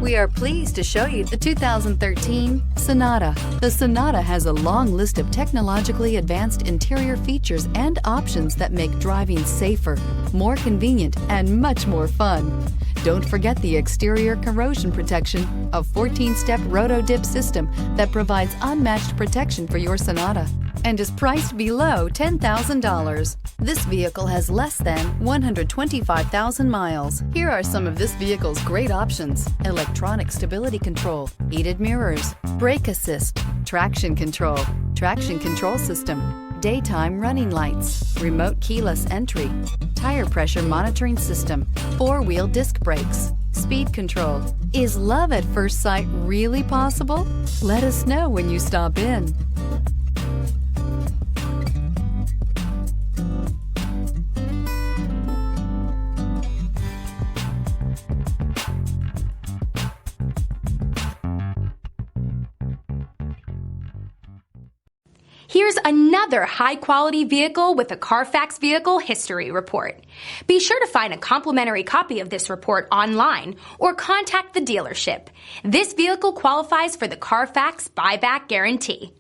We are pleased to show you the 2013 Sonata. The Sonata has a long list of technologically advanced interior features and options that make driving safer, more convenient, and much more fun. Don't forget the exterior corrosion protection, a 14-step roto-dip system that provides unmatched protection for your Sonata and is priced below $10,000. This vehicle has less than 125,000 miles. Here are some of this vehicle's great options: electronic stability control, heated mirrors, brake assist, traction control system, daytime running lights, remote keyless entry, tire pressure monitoring system, four-wheel disc brakes, speed control. Is love at first sight really possible? Let us know when you stop in. Here's another high-quality vehicle with a CARFAX Vehicle History Report. Be sure to find a complimentary copy of this report online or contact the dealership. This vehicle qualifies for the CARFAX Buyback Guarantee.